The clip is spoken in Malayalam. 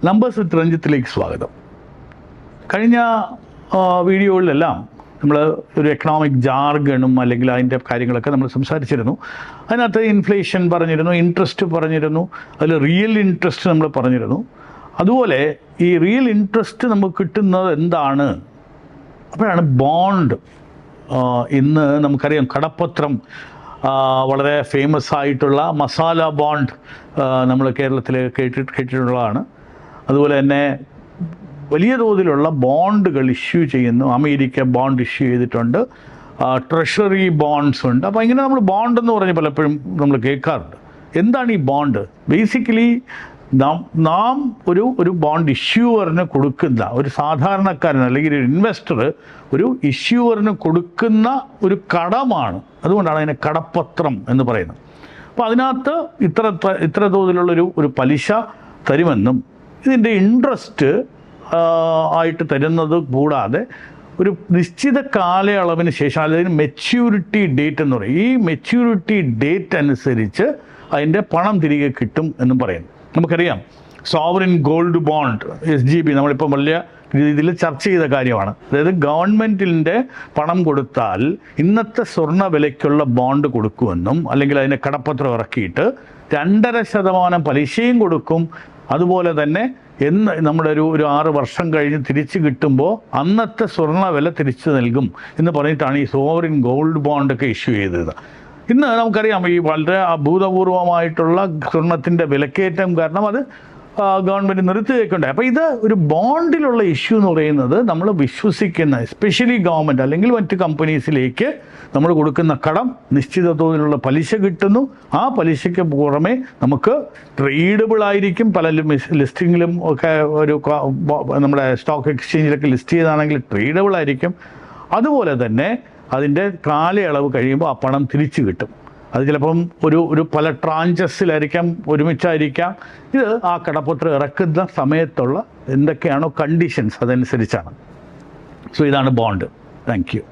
നമ്പേഴ്സ് വിത്ത് രഞ്ജിത്തിലേക്ക് സ്വാഗതം. കഴിഞ്ഞ വീഡിയോകളിലെല്ലാം നമ്മൾ ഒരു എക്കണോമിക് ജാർഗണും അല്ലെങ്കിൽ അതിൻ്റെ കാര്യങ്ങളൊക്കെ നമ്മൾ സംസാരിച്ചിരുന്നു. അതിനകത്ത് ഇൻഫ്ലേഷൻ പറഞ്ഞിരുന്നു, ഇൻട്രസ്റ്റ് പറഞ്ഞിരുന്നു, അതിൽ റിയൽ ഇൻട്രസ്റ്റ് നമ്മൾ പറഞ്ഞിരുന്നു. അതുപോലെ ഈ റിയൽ ഇൻട്രസ്റ്റ് നമുക്ക് കിട്ടുന്നത് എന്താണ്? അപ്പോഴാണ് ബോണ്ട്. ഇന്ന് നമുക്കറിയാം കടപ്പത്രം വളരെ ഫേമസ് ആയിട്ടുള്ള മസാല ബോണ്ട് നമ്മൾ കേരളത്തിൽ കേട്ടിട്ടുള്ളതാണ്. അതുപോലെ തന്നെ വലിയ തോതിലുള്ള ബോണ്ടുകൾ ഇഷ്യൂ ചെയ്യുന്നു. അമേരിക്ക ബോണ്ട് ഇഷ്യൂ ചെയ്തിട്ടുണ്ട്, ട്രഷറി ബോണ്ട്സ് ഉണ്ട്. അപ്പോൾ ഇങ്ങനെ നമ്മൾ ബോണ്ട് എന്ന് പറഞ്ഞ് പലപ്പോഴും നമ്മൾ കേൾക്കാറുണ്ട്. എന്താണ് ഈ ബോണ്ട്? ബേസിക്കലി നാം ഒരു ബോണ്ട് ഇഷ്യൂവറിന് കൊടുക്കുന്ന ഒരു സാധാരണക്കാരൻ അല്ലെങ്കിൽ ഒരു ഇൻവെസ്റ്റർ ഒരു ഇഷ്യൂവറിന് കൊടുക്കുന്ന ഒരു കടമാണ്. അതുകൊണ്ടാണ് അതിനെ കടപ്പത്രം എന്ന് പറയുന്നത്. അപ്പോൾ അതിനകത്ത് ഇത്ര തോതിലുള്ളൊരു പലിശ തരുമെന്നും ഇതിൻ്റെ ഇൻട്രസ്റ്റ് ആയിട്ട് തരുന്നത് കൂടാതെ ഒരു നിശ്ചിത കാലയളവിന് ശേഷം, അല്ലെങ്കിൽ മെച്യൂരിറ്റി ഡേറ്റ് എന്ന് പറയും, ഈ മെച്യൂരിറ്റി ഡേറ്റ് അനുസരിച്ച് അതിൻ്റെ പണം തിരികെ കിട്ടും എന്നും പറയുന്നു. നമുക്കറിയാം സോവറിൻ ഗോൾഡ് ബോണ്ട് SGB നമ്മളിപ്പോൾ വലിയ രീതിയിൽ ചർച്ച ചെയ്ത കാര്യമാണ്. അതായത് ഗവൺമെൻറ്റിൻ്റെ പണം കൊടുത്താൽ ഇന്നത്തെ സ്വർണ്ണ വിലയ്ക്കുള്ള ബോണ്ട് കൊടുക്കുമെന്നും അല്ലെങ്കിൽ അതിൻ്റെ കടപ്പത്രം ഇറക്കിയിട്ട് 2.5% പലിശയും കൊടുക്കും. അതുപോലെ തന്നെ നമ്മുടെ ഒരു 6 വർഷം കഴിഞ്ഞ് തിരിച്ച് കിട്ടുമ്പോൾ അന്നത്തെ സ്വർണ്ണ വില തിരിച്ചു നൽകും എന്ന് പറഞ്ഞിട്ടാണ് ഈ സോവറിൻ ഗോൾഡ് ബോണ്ടൊക്കെ ഇഷ്യൂ ചെയ്തത്. ഇന്ന് നമുക്കറിയാം ഈ വളരെ അഭൂതപൂർവമായിട്ടുള്ള സ്വർണത്തിൻ്റെ വിലക്കയറ്റം കാരണം അത് ഗവൺമെൻറ് നിർത്തുകയൊക്കെ. അപ്പോൾ ഇത് ഒരു ബോണ്ടിലുള്ള ഇഷ്യൂ എന്ന് പറയുന്നത് നമ്മൾ വിശ്വസിക്കുന്ന എസ്പെഷ്യലി ഗവൺമെൻറ് അല്ലെങ്കിൽ മറ്റ് കമ്പനീസിലേക്ക് നമ്മൾ കൊടുക്കുന്ന കടം നിശ്ചിത തോതിലുള്ള പലിശ കിട്ടുന്നു. ആ പലിശയ്ക്ക് പുറമെ നമുക്ക് ട്രേഡബിൾ ആയിരിക്കും. പല ലിസ്റ്റിങ്ങിലും ഒക്കെ നമ്മുടെ സ്റ്റോക്ക് എക്സ്ചേഞ്ചിലൊക്കെ ലിസ്റ്റ് ചെയ്താണെങ്കിൽ ട്രേഡബിൾ ആയിരിക്കും. അതുപോലെ തന്നെ അതിൻ്റെ കാലയളവ് കഴിയുമ്പോൾ ആ പണം തിരിച്ചു കിട്ടും. അത് ചിലപ്പം ഒരു പല ട്രാഞ്ചസിലായിരിക്കാം, ഒരുമിച്ചായിരിക്കാം. ഇത് ആ കടപ്പത്രം ഇറക്കുന്ന സമയത്തുള്ള എന്തൊക്കെയാണോ കണ്ടീഷൻസ് അതനുസരിച്ചാണ്. സോ ഇതാണ് ബോണ്ട്. Thank you.